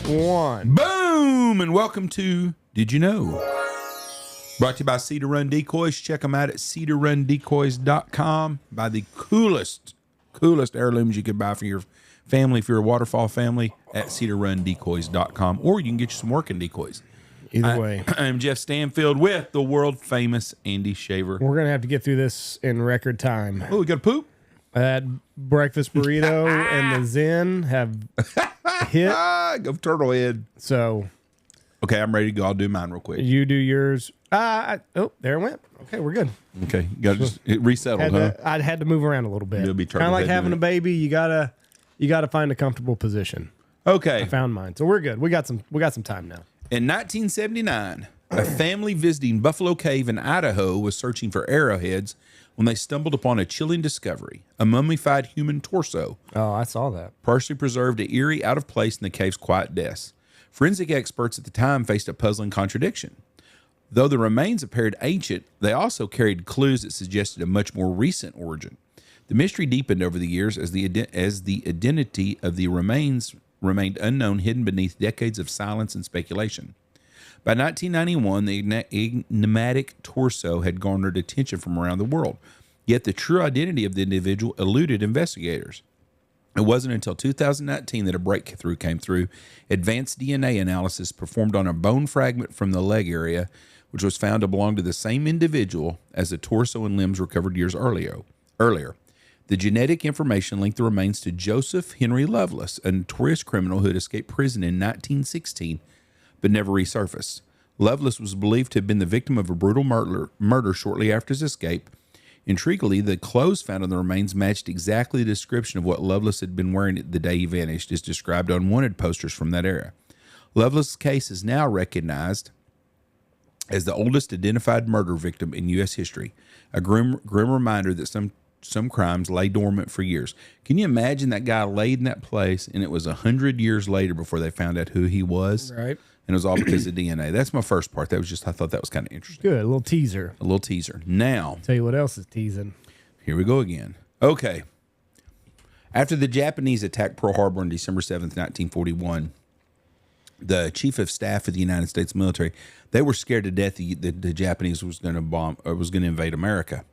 1. Boom! And welcome to Did You Know? Brought to you by Cedar Run Decoys. Check them out at cedarrundecoys.com. Buy the coolest heirlooms you could buy for your family, if you're a waterfall family, at cedarrundecoys.com. Or you can get you some working decoys. Either way. I'm Jeff Stanfield with the world famous Andy Shaver. We're going to have to get through this in record time. Oh, we got a poop? That breakfast burrito and the Zen have hit. Go turtle head. So. Okay, I'm ready to go. I'll do mine real quick. You do yours. There it went. Okay, we're good. Okay, you got to just it resettled, huh? I had to move around a little bit. You'll be Kind of like turtle-head having a baby. You gotta find a comfortable position. Okay. I found mine, so we're good. We got some time now. In 1979, a family visiting Buffalo Cave in Idaho was searching for arrowheads when they stumbled upon a chilling discovery: a mummified human torso, Oh, I saw that. partially preserved, eerie, out of place in the cave's quiet depths. Forensic experts at the time faced a puzzling contradiction. Though the remains appeared ancient, they also carried clues that suggested a much more recent origin. The mystery deepened over the years as the identity of the remains remained unknown, hidden beneath decades of silence and speculation. By 1991, the enigmatic torso had garnered attention from around the world, yet the true identity of the individual eluded investigators. It wasn't until 2019 that a breakthrough came through. Advanced DNA analysis performed on a bone fragment from the leg area, which was found to belong to the same individual as the torso and limbs recovered years earlier. The genetic information linked the remains to Joseph Henry Loveless, a notorious criminal who had escaped prison in 1916 but never resurfaced. Loveless was believed to have been the victim of a brutal murder shortly after his escape. Intriguingly, the clothes found on the remains matched exactly the description of what Loveless had been wearing the day he vanished, as described on wanted posters from that era. Loveless' case is now recognized as the oldest identified murder victim in U.S. history, a grim reminder that some crimes lay dormant for years. Can you imagine that guy laid in that place, and it was 100 years later before they found out who he was? Right. And it was all because of DNA. That's my first part. I thought that was kind of interesting. Good. A little teaser. Now, Tell you what else is teasing. here we go again. Okay. After the Japanese attacked Pearl Harbor on December 7th, 1941, the chief of staff of the United States military, they were scared to death the Japanese was going to invade America.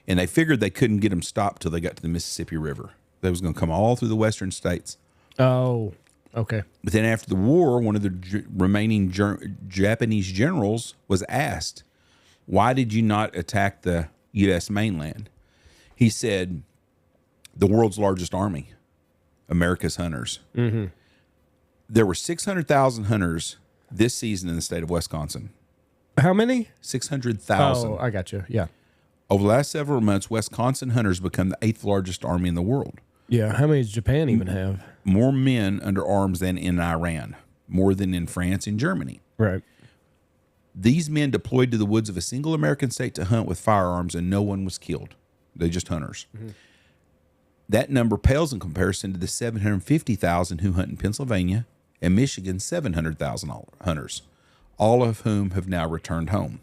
And they figured they couldn't get them stopped till they got to the Mississippi River. They was going to come all through the western states. Oh, okay. But then after the war, one of the remaining Japanese generals was asked, why did you not attack the U.S. mainland? He said, the world's largest army, America's hunters. Mm-hmm. There were 600,000 hunters this season in the state of Wisconsin. How many? 600,000. Oh, I got you. Yeah. Over the last several months, Wisconsin hunters become the 8th largest army in the world. Yeah. How many does Japan even have? More men under arms than in Iran, more than in France and Germany. Right. These men deployed to the woods of a single American state to hunt with firearms, and no one was killed. They're just hunters. Mm-hmm. That number pales in comparison to the 750,000 who hunt in Pennsylvania and Michigan's 700,000 hunters, all of whom have now returned home.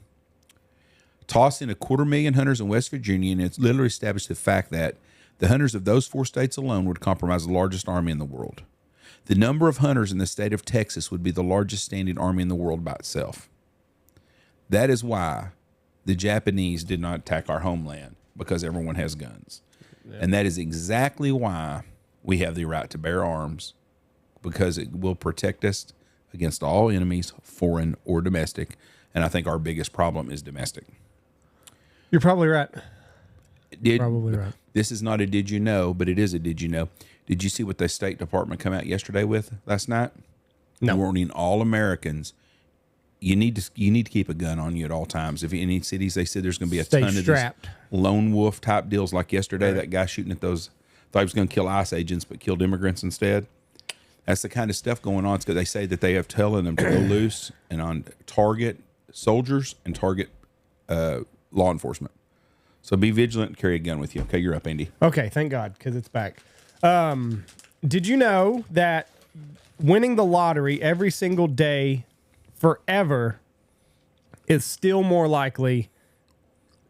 Toss in 250,000 hunters in West Virginia, and it's literally established the fact that the hunters of those 4 states alone would comprise the largest army in the world. The number of hunters in the state of Texas would be the largest standing army in the world by itself. That is why the Japanese did not attack our homeland, because everyone has guns. Yeah. And that is exactly why we have the right to bear arms, because it will protect us against all enemies, foreign or domestic. And I think our biggest problem is domestic. You're probably right. Probably right. This is not a did you know, but it is a did you know. Did you see what the State Department come out yesterday with last night? No. Warning all Americans, you need to keep a gun on you at all times. If in any cities, they said there's going to be a ton of these lone wolf type deals like yesterday. Right. That guy shooting at those, thought he was going to kill ICE agents, but killed immigrants instead. That's the kind of stuff going on. It's because they say that they have telling them to go loose and on target soldiers and target law enforcement. So be vigilant and carry a gun with you. Okay, you're up, Andy. Okay, thank God, because it's back. Did you know that winning the lottery every single day forever is still more likely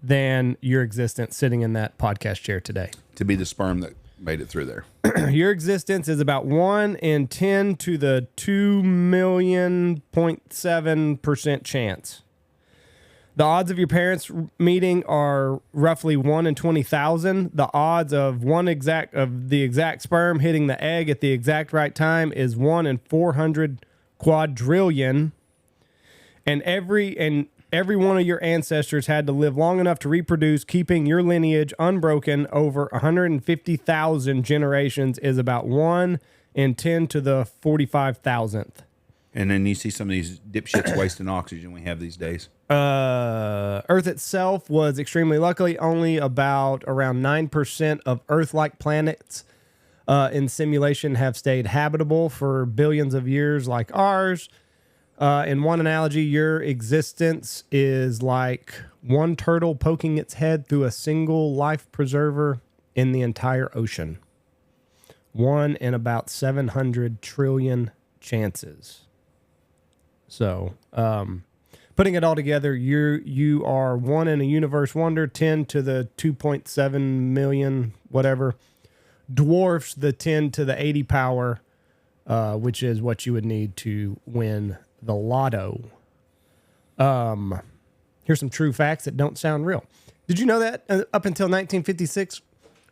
than your existence sitting in that podcast chair today? To be the sperm that made it through there. Your existence is about 1 in 10 to the 2,000,000.7% chance. The odds of your parents meeting are roughly 1 in 20,000. The odds of the exact sperm hitting the egg at the exact right time is 1 in 400 quadrillion. And every one of your ancestors had to live long enough to reproduce, keeping your lineage unbroken over 150,000 generations is about 1 in 10 to the 45,000th. And then you see some of these dipshits wasting oxygen we have these days. Earth itself was extremely lucky. Only about around 9% of Earth-like planets in simulation have stayed habitable for billions of years like ours. In one analogy, your existence is like one turtle poking its head through a single life preserver in the entire ocean. 1 in about 700 trillion chances. So, putting it all together, you are 1 in a universe wonder, 10 to the 2.7 million, whatever, dwarfs the 10 to the 80 power, which is what you would need to win the lotto. Here's some true facts that don't sound real. Did you know that up until 1956,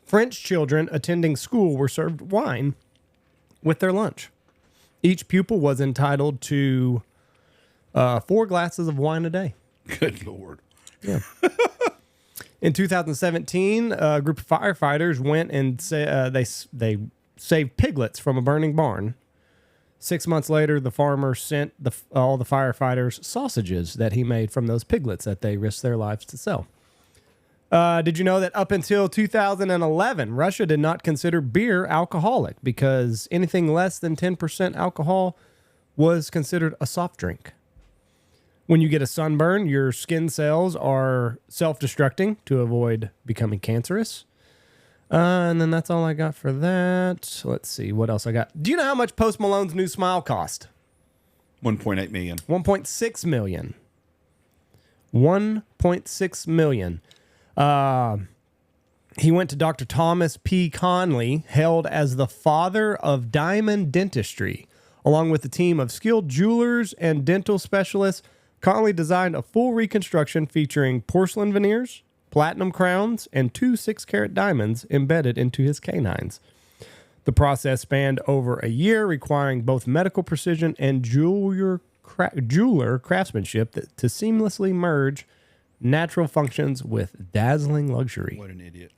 French children attending school were served wine with their lunch? Each pupil was entitled to 4 glasses of wine a day. Good Lord. Yeah. In 2017, a group of firefighters went and they saved piglets from a burning barn. 6 months later, the farmer sent all the firefighters sausages that he made from those piglets that they risked their lives to sell. Did you know that up until 2011, Russia did not consider beer alcoholic because anything less than 10% alcohol was considered a soft drink? When you get a sunburn, your skin cells are self-destructing to avoid becoming cancerous. And then that's all I got for that. Let's see what else I got. Do you know how much Post Malone's new smile cost? 1.8 million. 1.6 million. 1.6 million. He went to Dr. Thomas P. Conley, hailed as the father of diamond dentistry. Along with a team of skilled jewelers and dental specialists, Conley designed a full reconstruction featuring porcelain veneers, platinum crowns, and 2 6-carat diamonds embedded into his canines. The process spanned over a year, requiring both medical precision and jeweler craftsmanship to seamlessly merge natural functions with dazzling luxury. What an idiot.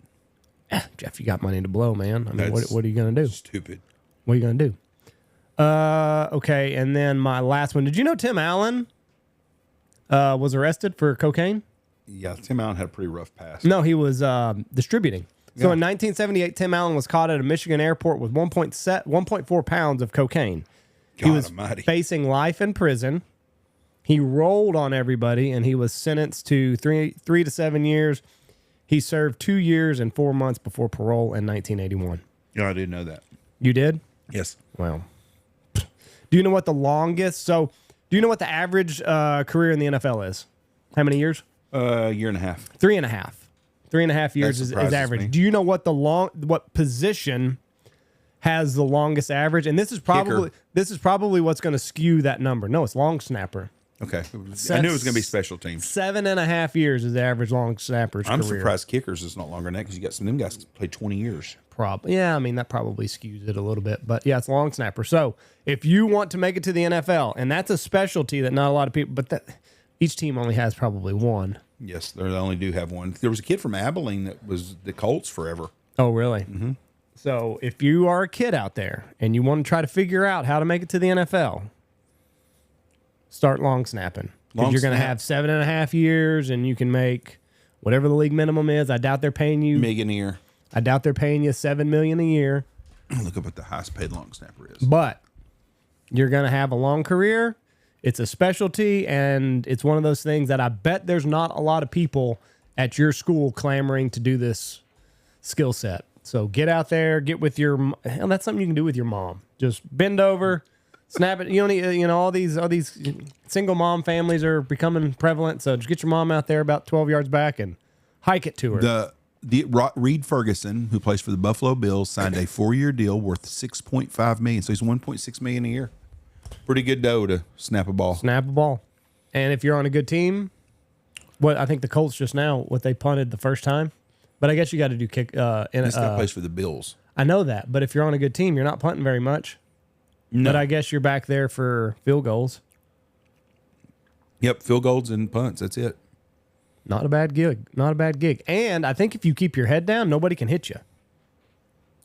Jeff, you got money to blow, man. I mean, what are you going to do? Stupid. What are you going to do? Okay, and then my last one. Did you know Tim Allen was arrested for cocaine? Yeah, Tim Allen had a pretty rough past. No, he was distributing. So in 1978, Tim Allen was caught at a Michigan airport with 1.4 pounds of cocaine. He was facing life in prison. He rolled on everybody, and he was sentenced to 3 to 7 years. He served 2 years and 4 months before parole in 1981. Yeah, I didn't know that. You did? Yes. Well, do you know what the longest? So, do you know what the average career in the NFL is? How many years? Year and a half. 3.5. 3.5 years is average. Me. Do you know what what position has the longest average? And this is probably what's going to skew that number. No, it's long snapper. Okay. I knew it was going to be special teams. 7.5 years is the average long snapper's career. I'm surprised kickers is not longer than that because you got some of them guys that played 20 years. Probably. Yeah, I mean, that probably skews it a little bit. But yeah, it's long snapper. So if you want to make it to the NFL, and that's a specialty that not a lot of people, but each team only has probably one. Yes, they only do have one. There was a kid from Abilene that was the Colts forever. Oh, really? Mm-hmm. So if you are a kid out there and you want to try to figure out how to make it to the NFL, start long snapping. Because you're going to have 7.5 years and you can make whatever the league minimum is. I doubt they're paying you. Millionaire. I doubt they're paying you $7 million a year. Look up what the highest paid long snapper is. But you're going to have a long career. It's a specialty, and it's one of those things that I bet there's not a lot of people at your school clamoring to do this skill set. So get out there, get with your, hell, that's something you can do with your mom. Just bend over, snap it. You don't need, all these single mom families are becoming prevalent. So just get your mom out there about 12 yards back and hike it to her. Reed Ferguson, who plays for the Buffalo Bills, signed a 4-year deal worth $6.5 million. So he's $1.6 million a year. Pretty good dough to snap a ball. Snap a ball. And if you're on a good team, I think the Colts just now, what they punted the first time. But I guess you got to do kick. This guy plays for the Bills. I know that. But if you're on a good team, you're not punting very much. No. But I guess you're back there for field goals. Yep, field goals and punts. That's it. Not a bad gig. Not a bad gig. And I think if you keep your head down, nobody can hit you.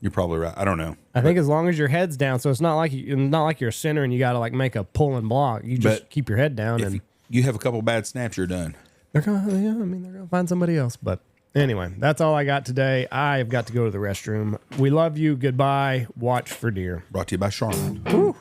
You're probably right. I don't know. I think as long as your head's down, so it's not like you're a center and you got to like make a pull and block. You just keep your head down, and you have a couple bad snaps, you're done. they're gonna find somebody else. But anyway, that's all I got today. I've got to go to the restroom. We love you. Goodbye. Watch for deer. Brought to you by Charmin. Woo.